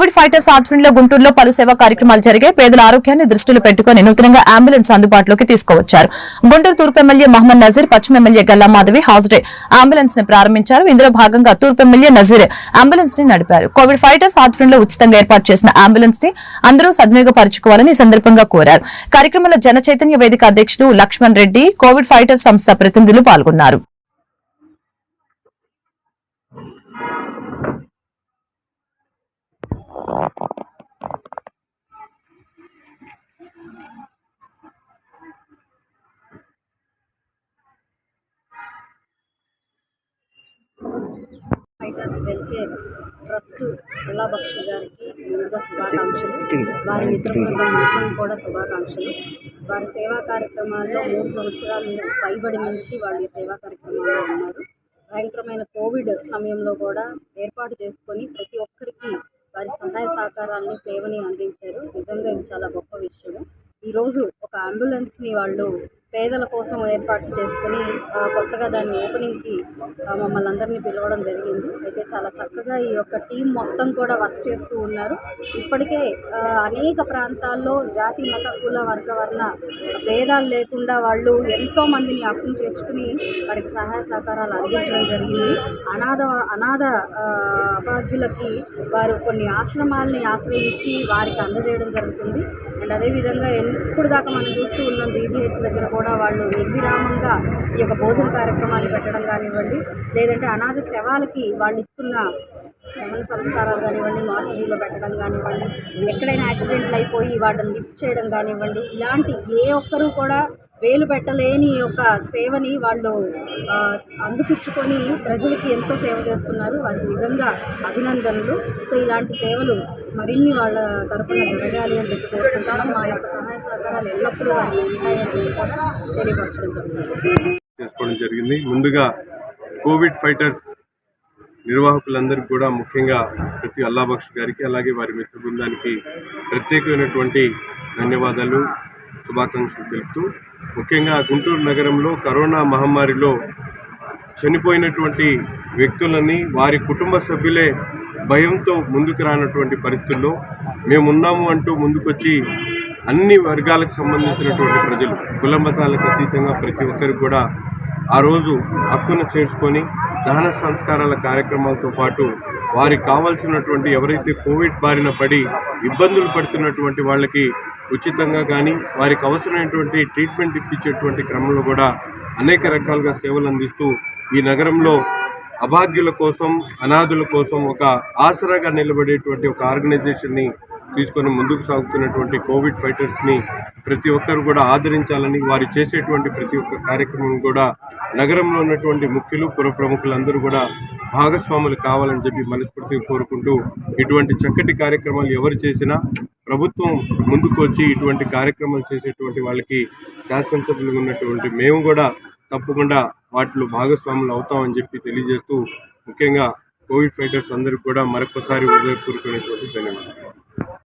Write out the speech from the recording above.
Covid fighters ఆధ్వర్యంలో గుంటూరులో పలు సేవా కార్యక్రమాలు జరిగాయి. పేదల ఆరోగ్యాన్ని దృష్టిలో పెట్టుకుని నూతనంగా అంబులెన్స్ అందుబాటులోకి తీసుకువచ్చారు. గుంటూరు తూర్పు ఎమ్మెల్యే మహమ్మద్ నజీర్, పశ్చిమ ఎమ్మెల్యే గల్లా మాధవి హాజరై అంబులెన్స్ ని ప్రారంభించారు. ఇందులో భాగంగా తూర్పు ఎమ్మెల్యే నజీర్ అంబులెన్స్ ని నడిపారు. కోవిడ్ ఫైటర్స్ ఆధ్వర్యంలో ఉచితంగా ఏర్పాటు చేసిన అంబులెన్స్ ని అందరూ సద్వినియోగపరచుకోవాలని ఈ సందర్భంగా కోరారు. కార్యక్రమంలో జన చైతన్య వేదిక అధ్యక్షుడు లక్ష్మణ్ రెడ్డి, కోవిడ్ ఫైటర్స్ సంస్థ ప్రతినిధులు పాల్గొన్నారు. ఫైటర్స్ వెల్ఫేర్ ట్రస్ట్ అల్లాబక్ష్ గారికి ముందుగా శుభాకాంక్షలు. వారి మిత్ర బృందం మొత్తం కూడా శుభాకాంక్షలు. వారి సేవా కార్యక్రమాల్లో 3 సంవత్సరాలు పైబడి నుంచి వాళ్ళు సేవా కార్యక్రమాల్లో ఉన్నారు. భయంకరమైన కోవిడ్ సమయంలో కూడా ఏర్పాటు చేసుకొని ప్రతి ఒక్కరికి వారి సహాయ సహకారాలని సేవని అందించారు. నిజంగా ఇది చాలా గొప్ప విషయం. ఈరోజు ఒక అంబులెన్స్ని వాళ్ళు పేదల కోసం ఏర్పాటు చేసుకొని కొత్తగా దాని ఓపెనింగ్కి మమ్మల్ని అందరినీ పిలవడం జరిగింది. అయితే చాలా చక్కగా ఈ యొక్క టీం మొత్తం కూడా వర్క్ చేస్తూ ఉన్నారు. ఇప్పటికే అనేక ప్రాంతాల్లో జాతి, మత, కుల, వర్గ, వర్ణ భేదాలు లేకుండా వాళ్ళు ఎంతో మందిని అర్థం చేసుకుని వారికి సహాయ సహకారాలు అందించడం జరిగింది. అనాథ అభాగ్యులకి వారు కొన్ని ఆశ్రమాలని ఆశ్రయించి వారికి అందజేయడం జరుగుతుంది. అండ్ అదేవిధంగా ఇప్పుడు దాకా మనం చూస్తూ ఉన్నాం DGH దగ్గర కూడా వాళ్ళు నిర్విరామంగా ఈ యొక్క భోజన కార్యక్రమాన్ని పెట్టడం కానివ్వండి, లేదంటే అనాథ శవాలకి వాళ్ళు ఇస్తున్న దహన సంస్కారాలు కానివ్వండి, మార్చిలో పెట్టడం కానివ్వండి, ఎక్కడైనా యాక్సిడెంట్లు అయిపోయి వాటిని లిఫ్ట్ చేయడం కానివ్వండి, ఇలాంటి ఏ ఒక్కరూ కూడా వేలు పెట్టలేని యొక్క సేవని వాళ్ళు అందిపుచ్చుకొని ప్రజలకి ఎంతో సేవ చేస్తున్నారు. వారికి నిజంగా అభినందనలు. సో ఇలాంటి సేవలు మరిన్ని వాళ్ళ తరఫున జరగాలి అని చెప్పి కోరుకుంటాను. మా యొక్క సహాయ సహకారాలు ఎల్లప్పుడూ వారికి ఉంటాయని కూడా తెలియపరచడం జరిగింది. ముందుగా కోవిడ్ ఫైటర్స్ నిర్వాహకులందరికీ కూడా, ముఖ్యంగా ప్రతి అల్లాబక్ష్ గారికి అలాగే వారి మిత్ర బృందానికి ప్రత్యేకమైనటువంటి ధన్యవాదాలు, శుభాకాంక్షలు తెలుపుతూ, ముఖ్యంగా గుంటూరు నగరంలో కరోనా మహమ్మారిలో చనిపోయినటువంటి వ్యక్తులని వారి కుటుంబ సభ్యులే భయంతో ముందుకు రానటువంటి పరిస్థితుల్లో మేమున్నాము అంటూ ముందుకొచ్చి అన్ని వర్గాలకు సంబంధించినటువంటి ప్రజలు, కుల మతాలకు అతీతంగా ప్రతి ఒక్కరికి కూడా ఆ రోజు హక్కును చేర్చుకొని దహన సంస్కారాల కార్యక్రమాలతో పాటు వారికి కావాల్సినటువంటి ఎవరైతే కోవిడ్ బారిన పడి ఇబ్బందులు పడుతున్నటువంటి వాళ్ళకి ఉచితంగా కానీ వారికి అవసరమైనటువంటి ట్రీట్మెంట్ ఇప్పించేటువంటి క్రమంలో కూడా అనేక రకాలుగా సేవలు అందిస్తూ ఈ నగరంలో అభాగ్యుల కోసం, అనాథుల కోసం ఒక ఆసరాగా నిలబడేటువంటి ఒక ఆర్గనైజేషన్ని తీసుకొని ముందుకు సాగుతున్నటువంటి కోవిడ్ ఫైటర్స్ని ప్రతి ఒక్కరు కూడా ఆదరించాలని, వారు చేసేటువంటి ప్రతి ఒక్క కార్యక్రమం కూడా నగరంలో ఉన్నటువంటి ముఖ్యులు, పుర ప్రముఖులందరూ కూడా భాగస్వాములు కావాలని చెప్పి మనస్ఫూర్తిగా కోరుకుంటూ, ఇటువంటి చక్కటి కార్యక్రమాలు ఎవరు చేసినా ప్రభుత్వం ముందుకు వచ్చి ఇటువంటి కార్యక్రమాలు చేసేటువంటి వాళ్ళకి శాసనసభ్యులు ఉన్నటువంటి మేము కూడా తప్పకుండా వాటిలో భాగస్వాములు అవుతామని చెప్పి తెలియజేస్తూ, ముఖ్యంగా కోవిడ్ ఫైటర్స్ అందరికీ కూడా మరొకసారి హృదయపూర్వకమైనటువంటి ధన్యవాదాలు.